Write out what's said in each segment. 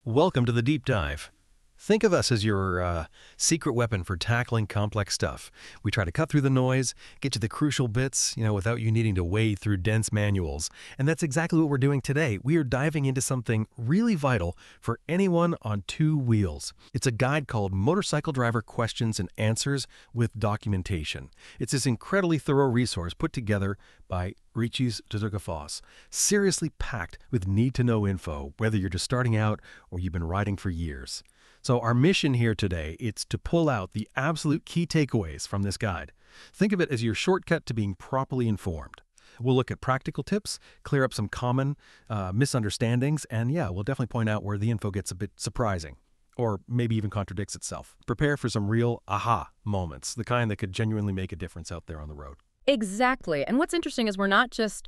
Welcome to the deep dive. Think of us as your secret weapon for tackling complex stuff. We try to cut through the noise, get to the crucial bits, without you needing to wade through dense manuals. And that's exactly what we're doing today. We are diving into something really vital for anyone on two wheels. It's a guide called Motorcycle Driver Questions and Answers with Documentation. It's this incredibly thorough resource put together by Aris Zografos, seriously packed with need-to-know info, whether you're just starting out or you've been riding for years. So our mission here today is to pull out the absolute key takeaways from this guide. Think of it as your shortcut to being properly informed. We'll look at practical tips, clear up some common misunderstandings, and we'll definitely point out where the info gets a bit surprising, or maybe even contradicts itself. Prepare for some real aha moments, the kind that could genuinely make a difference out there on the road. Exactly. And what's interesting is we're not just,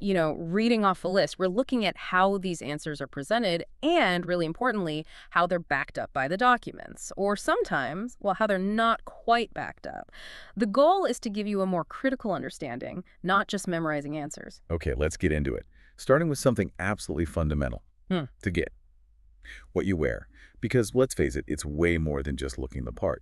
reading off a list. We're looking at how these answers are presented and, really importantly, how they're backed up by the documents. Or sometimes, how they're not quite backed up. The goal is to give you a more critical understanding, not just memorizing answers. Okay, let's get into it. Starting with something absolutely fundamental to get. What you wear. Because let's face it, it's way more than just looking the part.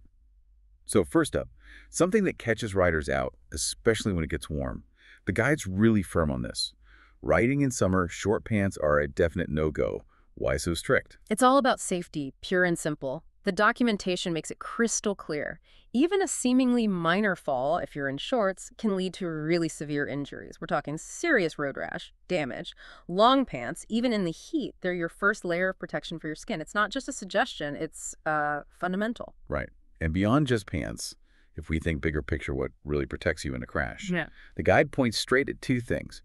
So first up, something that catches riders out, especially when it gets warm. The guide's really firm on this. Riding in summer, short pants are a definite no-go. Why so strict? It's all about safety, pure and simple. The documentation makes it crystal clear. Even a seemingly minor fall, if you're in shorts, can lead to really severe injuries. We're talking serious road rash, damage. Long pants, even in the heat, they're your first layer of protection for your skin. It's not just a suggestion, it's fundamental. Right. And beyond just pants, if we think bigger picture, what really protects you in a crash, the guide points straight at two things: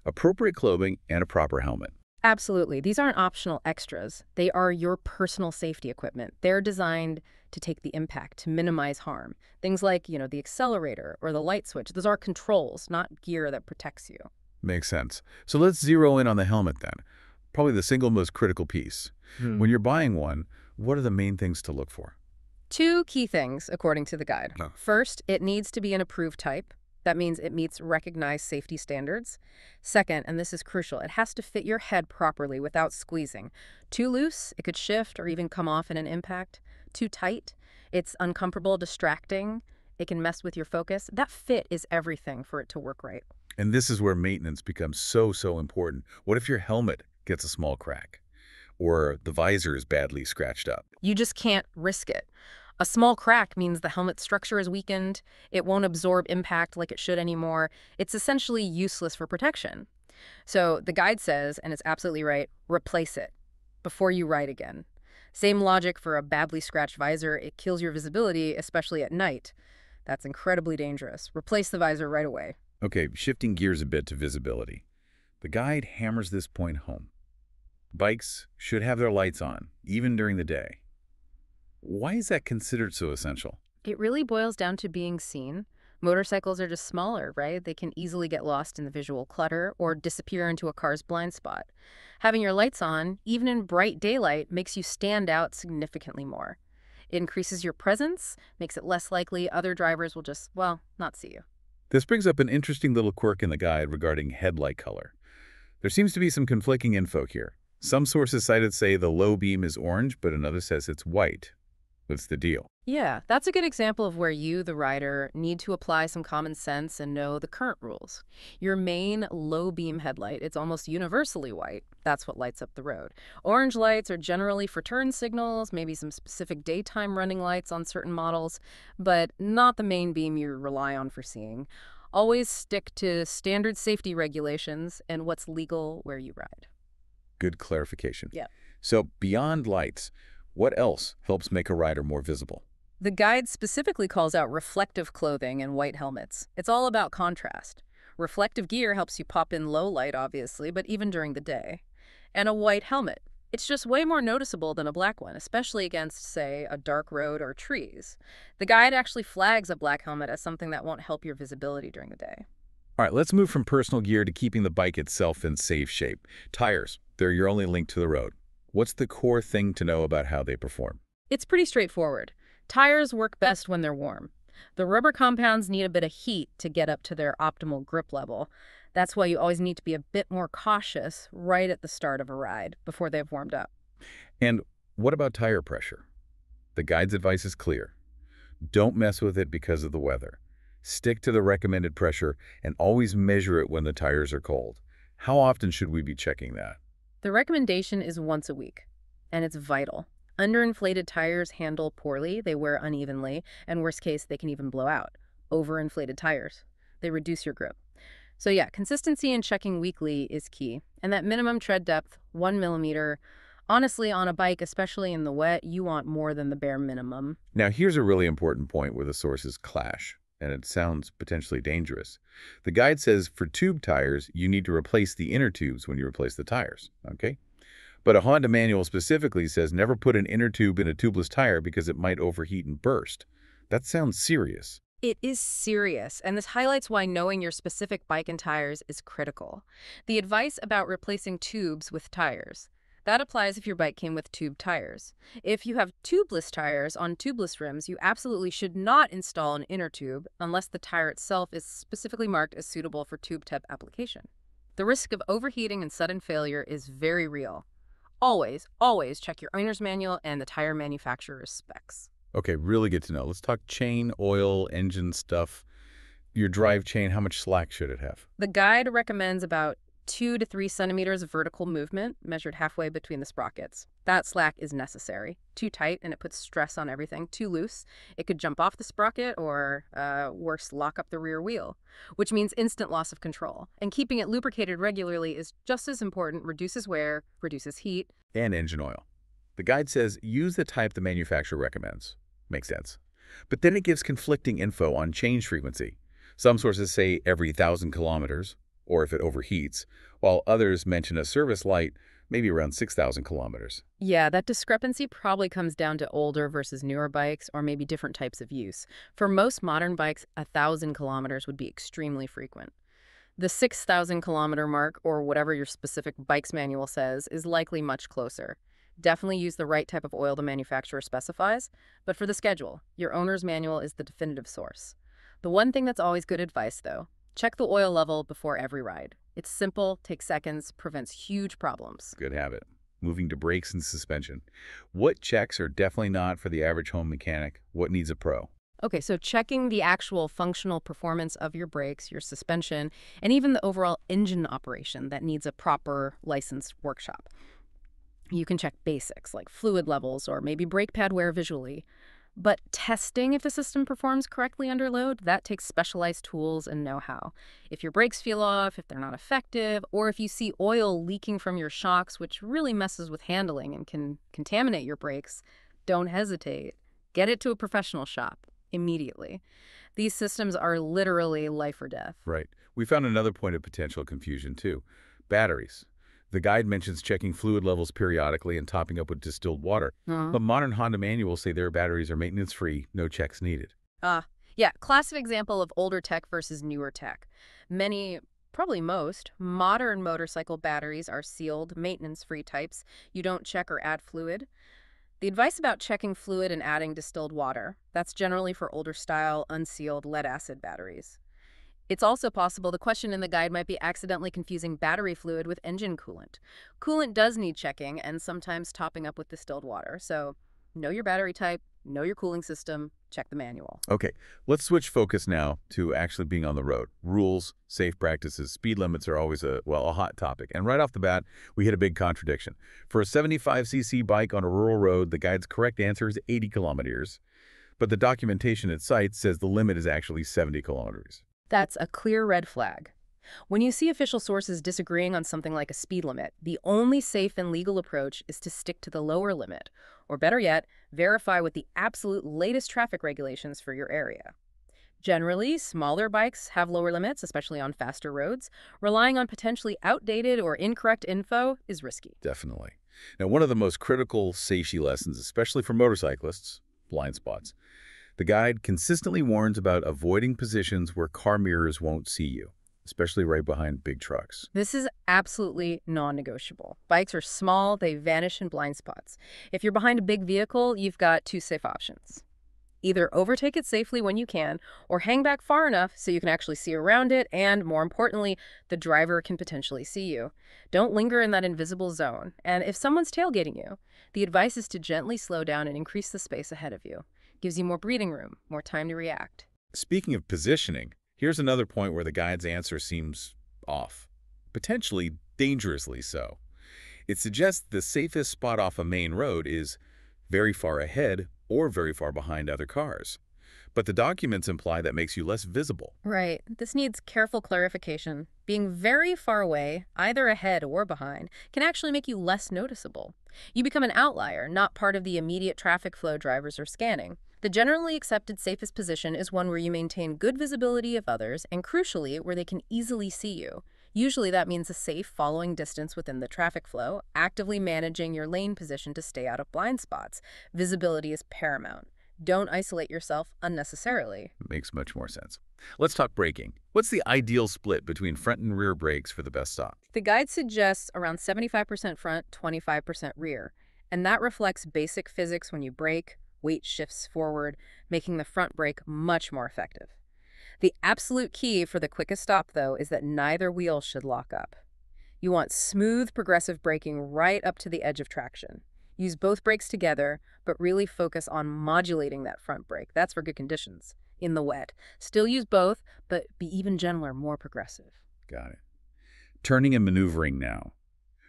appropriate clothing and a proper helmet. Absolutely. These aren't optional extras. They are your personal safety equipment. They're designed to take the impact, to minimize harm. Things like, the accelerator or the light switch. Those are controls, not gear that protects you. Makes sense. So let's zero in on the helmet then. Probably the single most critical piece. When you're buying one, what are the main things to look for? Two key things, according to the guide. First, it needs to be an approved type. That means it meets recognized safety standards. Second, and this is crucial, it has to fit your head properly without squeezing. Too loose, it could shift or even come off in an impact. Too tight, it's uncomfortable, distracting. It can mess with your focus. That fit is everything for it to work right. And this is where maintenance becomes so important. What if your helmet gets a small crack? Or the visor is badly scratched up? You just can't risk it. A small crack means the helmet structure is weakened. It won't absorb impact like it should anymore. It's essentially useless for protection. So the guide says, and it's absolutely right, replace it before you ride again. Same logic for a badly scratched visor. It kills your visibility, especially at night. That's incredibly dangerous. Replace the visor right away. Okay, shifting gears a bit to visibility. The guide hammers this point home. Bikes should have their lights on, even during the day. Why is that considered so essential? It really boils down to being seen. Motorcycles are just smaller, right? They can easily get lost in the visual clutter or disappear into a car's blind spot. Having your lights on, even in bright daylight, makes you stand out significantly more. It increases your presence, makes it less likely other drivers will just, not see you. This brings up an interesting little quirk in the guide regarding headlight color. There seems to be some conflicting info here. Some sources cited say the low beam is orange, but another says it's white. What's the deal? Yeah, that's a good example of where you, the rider, need to apply some common sense and know the current rules. Your main low beam headlight, it's almost universally white. That's what lights up the road. Orange lights are generally for turn signals, maybe some specific daytime running lights on certain models, but not the main beam you rely on for seeing. Always stick to standard safety regulations and what's legal where you ride. Good clarification. Yeah. So beyond lights, what else helps make a rider more visible? The guide specifically calls out reflective clothing and white helmets. It's all about contrast. Reflective gear helps you pop in low light, obviously, but even during the day. And a white helmet. It's just way more noticeable than a black one, especially against, say, a dark road or trees. The guide actually flags a black helmet as something that won't help your visibility during the day. All right, let's move from personal gear to keeping the bike itself in safe shape. Tires, they're your only link to the road. What's the core thing to know about how they perform? It's pretty straightforward. Tires work best when they're warm. The rubber compounds need a bit of heat to get up to their optimal grip level. That's why you always need to be a bit more cautious right at the start of a ride before they've warmed up. And what about tire pressure? The guide's advice is clear. Don't mess with it because of the weather. Stick to the recommended pressure and always measure it when the tires are cold. How often should we be checking that? The recommendation is once a week, and it's vital. Underinflated tires handle poorly, they wear unevenly, and worst case, they can even blow out. Overinflated tires, they reduce your grip. So yeah, consistency in checking weekly is key. And that minimum tread depth, 1 millimeter, honestly, on a bike, especially in the wet, you want more than the bare minimum. Now, here's a really important point where the sources clash, and it sounds potentially dangerous. The guide says for tube tires, you need to replace the inner tubes when you replace the tires, okay? But a Honda manual specifically says never put an inner tube in a tubeless tire because it might overheat and burst. That sounds serious. It is serious, and this highlights why knowing your specific bike and tires is critical. The advice about replacing tubes with tires, that applies if your bike came with tube tires. If you have tubeless tires on tubeless rims, you absolutely should not install an inner tube unless the tire itself is specifically marked as suitable for tube-type application. The risk of overheating and sudden failure is very real. Always, always check your owner's manual and the tire manufacturer's specs. Okay, really good to know. Let's talk chain, oil, engine stuff. Your drive chain, how much slack should it have? The guide recommends about 2 to 3 centimeters of vertical movement, measured halfway between the sprockets. That slack is necessary. Too tight, and it puts stress on everything. Too loose, it could jump off the sprocket or, worse, lock up the rear wheel, which means instant loss of control. And keeping it lubricated regularly is just as important, reduces wear, reduces heat. And engine oil. The guide says use the type the manufacturer recommends. Makes sense. But then it gives conflicting info on change frequency. Some sources say every 1,000 kilometers, or if it overheats, while others mention a service light, maybe around 6,000 kilometers. Yeah, that discrepancy probably comes down to older versus newer bikes or maybe different types of use. For most modern bikes, 1,000 kilometers would be extremely frequent. The 6,000 kilometer mark, or whatever your specific bike's manual says, is likely much closer. Definitely use the right type of oil the manufacturer specifies, but for the schedule, your owner's manual is the definitive source. The one thing that's always good advice, though, check the oil level before every ride. It's simple, takes seconds, prevents huge problems. Good habit. Moving to brakes and suspension. What checks are definitely not for the average home mechanic? What needs a pro? Okay, so checking the actual functional performance of your brakes, your suspension, and even the overall engine operation that needs a proper licensed workshop. You can check basics like fluid levels or maybe brake pad wear visually. But testing if the system performs correctly under load, that takes specialized tools and know-how. If your brakes feel off, if they're not effective, or if you see oil leaking from your shocks, which really messes with handling and can contaminate your brakes, don't hesitate. Get it to a professional shop immediately. These systems are literally life or death. Right. We found another point of potential confusion, too. Batteries. The guide mentions checking fluid levels periodically and topping up with distilled water. But modern Honda manuals say their batteries are maintenance-free, no checks needed. Yeah, classic example of older tech versus newer tech. Many, probably most, modern motorcycle batteries are sealed, maintenance-free types. You don't check or add fluid. The advice about checking fluid and adding distilled water, that's generally for older style, unsealed lead-acid batteries. It's also possible the question in the guide might be accidentally confusing battery fluid with engine coolant. Coolant does need checking and sometimes topping up with distilled water. So know your battery type, know your cooling system, check the manual. Okay, let's switch focus now to actually being on the road. Rules, safe practices, speed limits are always a hot topic. And right off the bat, we hit a big contradiction. For a 75cc bike on a rural road, the guide's correct answer is 80 kilometers. But the documentation it cites says the limit is actually 70 kilometers. That's a clear red flag. When you see official sources disagreeing on something like a speed limit, the only safe and legal approach is to stick to the lower limit, or better yet, verify with the absolute latest traffic regulations for your area. Generally, smaller bikes have lower limits, especially on faster roads. Relying on potentially outdated or incorrect info is risky. Definitely. Now, one of the most critical safety lessons, especially for motorcyclists, blind spots. The guide consistently warns about avoiding positions where car mirrors won't see you, especially right behind big trucks. This is absolutely non-negotiable. Bikes are small, they vanish in blind spots. If you're behind a big vehicle, you've got two safe options. Either overtake it safely when you can, or hang back far enough so you can actually see around it, and more importantly, the driver can potentially see you. Don't linger in that invisible zone. And if someone's tailgating you, the advice is to gently slow down and increase the space ahead of you. Gives you more breathing room, more time to react. Speaking of positioning, here's another point where the guide's answer seems off. Potentially dangerously so. It suggests the safest spot off a main road is very far ahead or very far behind other cars. But the documents imply that makes you less visible. Right. This needs careful clarification. Being very far away, either ahead or behind, can actually make you less noticeable. You become an outlier, not part of the immediate traffic flow drivers are scanning. The generally accepted safest position is one where you maintain good visibility of others and, crucially, where they can easily see you. Usually that means a safe following distance within the traffic flow, actively managing your lane position to stay out of blind spots. Visibility is paramount. Don't isolate yourself unnecessarily. Makes much more sense. Let's talk braking. What's the ideal split between front and rear brakes for the best stop? The guide suggests around 75% front, 25% rear. And that reflects basic physics when you brake. Weight shifts forward, making the front brake much more effective. The absolute key for the quickest stop, though, is that neither wheel should lock up. You want smooth, progressive braking right up to the edge of traction. Use both brakes together, but really focus on modulating that front brake. That's for good conditions. In the wet. Still use both, but be even gentler, more progressive. Got it. Turning and maneuvering now.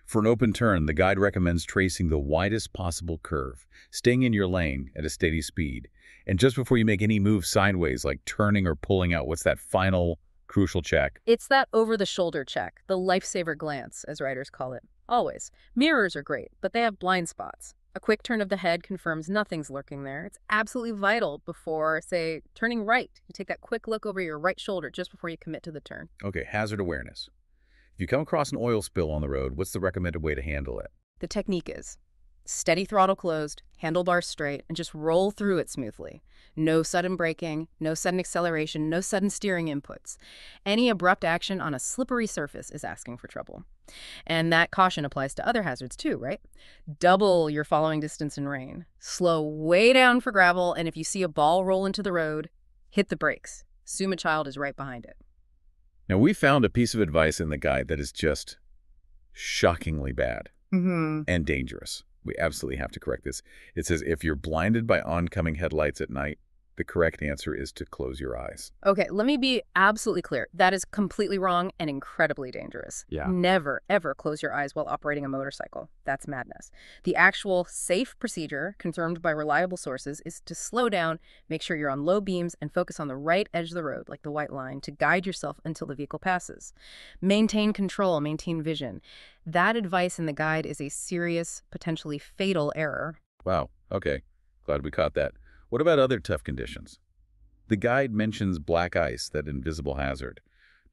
For an open turn, the guide recommends tracing the widest possible curve, staying in your lane at a steady speed. And just before you make any move sideways, like turning or pulling out, what's that final crucial check? It's that over-the-shoulder check, the lifesaver glance, as riders call it. Always. Mirrors are great, but they have blind spots. A quick turn of the head confirms nothing's lurking there. It's absolutely vital before, say, turning right. You take that quick look over your right shoulder just before you commit to the turn. Okay, hazard awareness. If you come across an oil spill on the road, what's the recommended way to handle it? The technique is steady throttle closed, handlebars straight, and just roll through it smoothly. No sudden braking, no sudden acceleration, no sudden steering inputs. Any abrupt action on a slippery surface is asking for trouble. And that caution applies to other hazards too, right? Double your following distance in rain. Slow way down for gravel, and if you see a ball roll into the road, hit the brakes. Assume a child is right behind it. Now, we found a piece of advice in the guide that is just shockingly bad and dangerous. We absolutely have to correct this. It says, if you're blinded by oncoming headlights at night, the correct answer is to close your eyes. Okay, let me be absolutely clear. That is completely wrong and incredibly dangerous. Yeah. Never, ever close your eyes while operating a motorcycle. That's madness. The actual safe procedure, confirmed by reliable sources, is to slow down, make sure you're on low beams, and focus on the right edge of the road, like the white line, to guide yourself until the vehicle passes. Maintain control, maintain vision. That advice in the guide is a serious, potentially fatal error. Wow, okay. Glad we caught that. What about other tough conditions? The guide mentions black ice, that invisible hazard.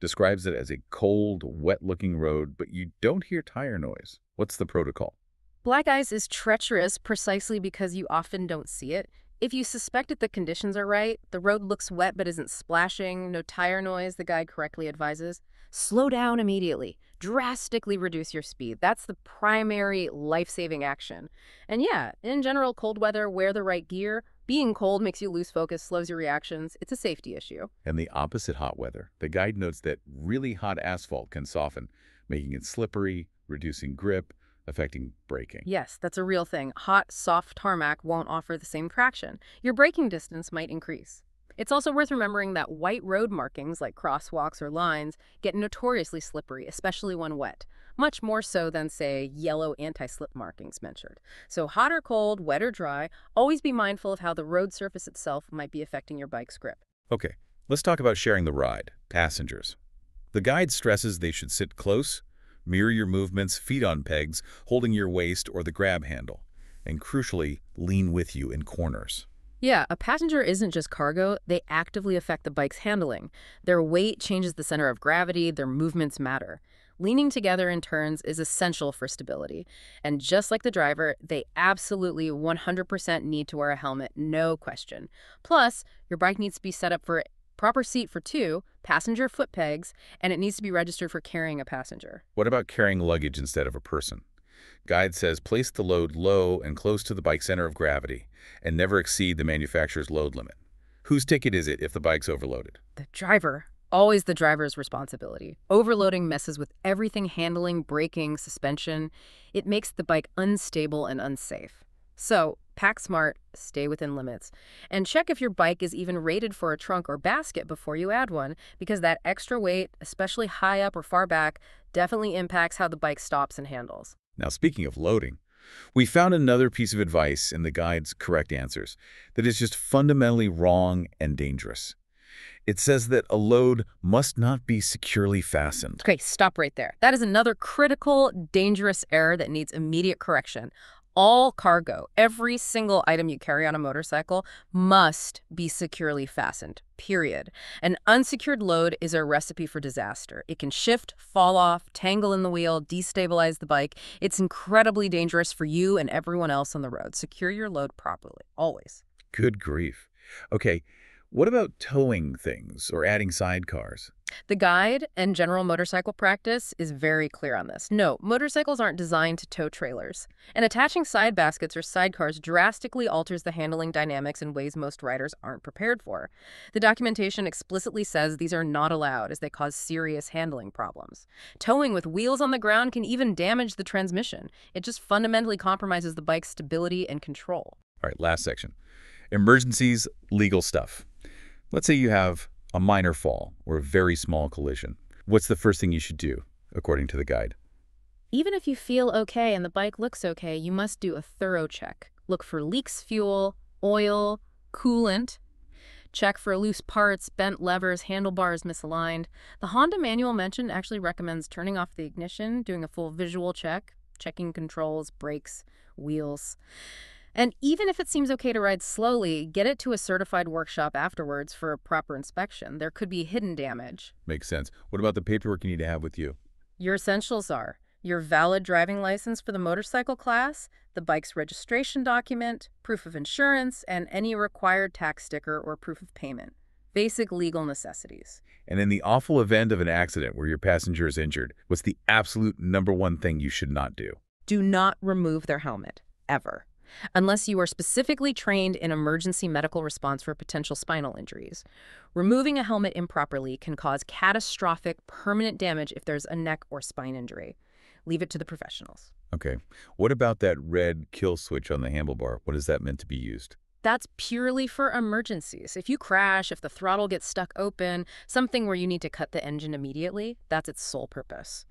Describes it as a cold, wet-looking road, but you don't hear tire noise. What's the protocol? Black ice is treacherous precisely because you often don't see it. If you suspect that the conditions are right, the road looks wet but isn't splashing, no tire noise, the guide correctly advises, slow down immediately. Drastically reduce your speed. That's the primary life-saving action. And yeah, in general, cold weather, wear the right gear. Being cold makes you lose focus, slows your reactions. It's a safety issue. And the opposite hot weather. The guide notes that really hot asphalt can soften, making it slippery, reducing grip, affecting braking. Yes, that's a real thing. Hot, soft tarmac won't offer the same traction. Your braking distance might increase. It's also worth remembering that white road markings, like crosswalks or lines, get notoriously slippery, especially when wet. Much more so than, say, yellow anti-slip markings mentioned. So hot or cold, wet or dry, always be mindful of how the road surface itself might be affecting your bike's grip. Okay, let's talk about sharing the ride, passengers. The guide stresses they should sit close, mirror your movements, feet on pegs, holding your waist or the grab handle, and crucially, lean with you in corners. Yeah, a passenger isn't just cargo, they actively affect the bike's handling. Their weight changes the center of gravity, their movements matter. Leaning together in turns is essential for stability. And just like the driver, they absolutely 100% need to wear a helmet, no question. Plus, your bike needs to be set up for proper seat for two, passenger foot pegs, and it needs to be registered for carrying a passenger. What about carrying luggage instead of a person? Guide says place the load low and close to the bike's center of gravity and never exceed the manufacturer's load limit. Whose ticket is it if the bike's overloaded? The driver. Always the driver's responsibility. Overloading messes with everything: handling, braking, suspension. It makes the bike unstable and unsafe. So, pack smart, stay within limits, and check if your bike is even rated for a trunk or basket before you add one, because that extra weight, especially high up or far back, definitely impacts how the bike stops and handles. Now, speaking of loading, we found another piece of advice in the guide's correct answers that is just fundamentally wrong and dangerous. It says that a load must not be securely fastened. Okay, stop right there. That is another critical, dangerous error that needs immediate correction. All cargo, every single item you carry on a motorcycle, must be securely fastened, period. An unsecured load is a recipe for disaster. It can shift, fall off, tangle in the wheel, destabilize the bike. It's incredibly dangerous for you and everyone else on the road. Secure your load properly, always. Good grief. Okay, what about towing things or adding sidecars? The guide and general motorcycle practice is very clear on this. No, motorcycles aren't designed to tow trailers. And attaching side baskets or sidecars drastically alters the handling dynamics in ways most riders aren't prepared for. The documentation explicitly says these are not allowed as they cause serious handling problems. Towing with wheels on the ground can even damage the transmission. It just fundamentally compromises the bike's stability and control. All right, last section. Emergencies, legal stuff. Let's say you have a minor fall or a very small collision. What's the first thing you should do, according to the guide? Even if you feel okay and the bike looks okay, you must do a thorough check. Look for leaks, fuel, oil, coolant. Check for loose parts, bent levers, handlebars misaligned. The Honda manual mentioned actually recommends turning off the ignition, doing a full visual check, checking controls, brakes, wheels. And even if it seems okay to ride slowly, get it to a certified workshop afterwards for a proper inspection. There could be hidden damage. Makes sense. What about the paperwork you need to have with you? Your essentials are your valid driving license for the motorcycle class, the bike's registration document, proof of insurance, and any required tax sticker or proof of payment. Basic legal necessities. And in the awful event of an accident where your passenger is injured, what's the absolute #1 thing you should not do? Do not remove their helmet, ever, unless you are specifically trained in emergency medical response for potential spinal injuries. Removing a helmet improperly can cause catastrophic, permanent damage if there's a neck or spine injury. Leave it to the professionals. Okay. What about that red kill switch on the handlebar? What is that meant to be used? That's purely for emergencies. If you crash, if the throttle gets stuck open, something where you need to cut the engine immediately, that's its sole purpose.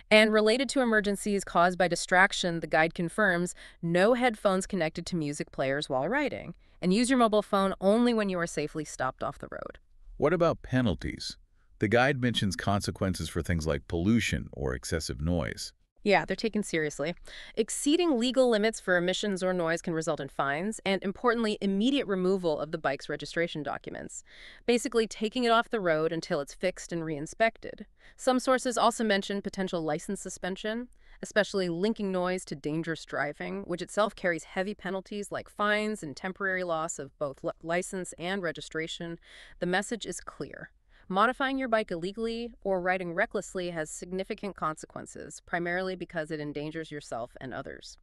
And related to emergencies caused by distraction, the guide confirms no headphones connected to music players while riding, and use your mobile phone only when you are safely stopped off the road. What about penalties? The guide mentions consequences for things like pollution or excessive noise. Yeah, they're taken seriously. Exceeding legal limits for emissions or noise can result in fines and, importantly, immediate removal of the bike's registration documents, basically taking it off the road until it's fixed and re-inspected. Some sources also mention potential license suspension, especially linking noise to dangerous driving, which itself carries heavy penalties like fines and temporary loss of both license and registration. The message is clear. Modifying your bike illegally or riding recklessly has significant consequences, primarily because it endangers yourself and others.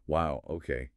Wow, okay.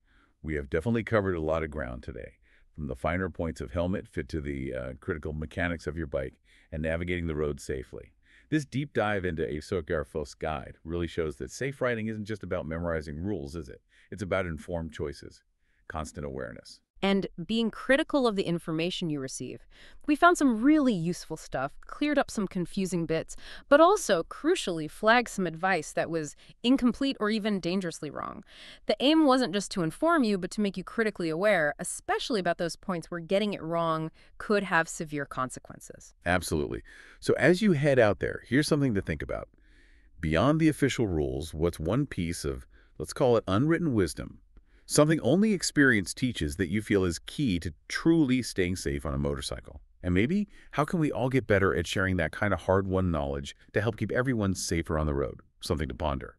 We have definitely covered a lot of ground today, from the finer points of helmet fit to the critical mechanics of your bike and navigating the road safely. This deep dive into Aris Zografos' guide really shows that safe riding isn't just about memorizing rules, is it? It's about informed choices, constant awareness. And being critical of the information you receive. We found some really useful stuff, cleared up some confusing bits, but also, crucially, flagged some advice that was incomplete or even dangerously wrong. The aim wasn't just to inform you, but to make you critically aware, especially about those points where getting it wrong could have severe consequences. Absolutely. So as you head out there, here's something to think about. Beyond the official rules, what's one piece of, let's call it unwritten wisdom, something only experience teaches that you feel is key to truly staying safe on a motorcycle? And maybe, how can we all get better at sharing that kind of hard-won knowledge to help keep everyone safer on the road? Something to ponder.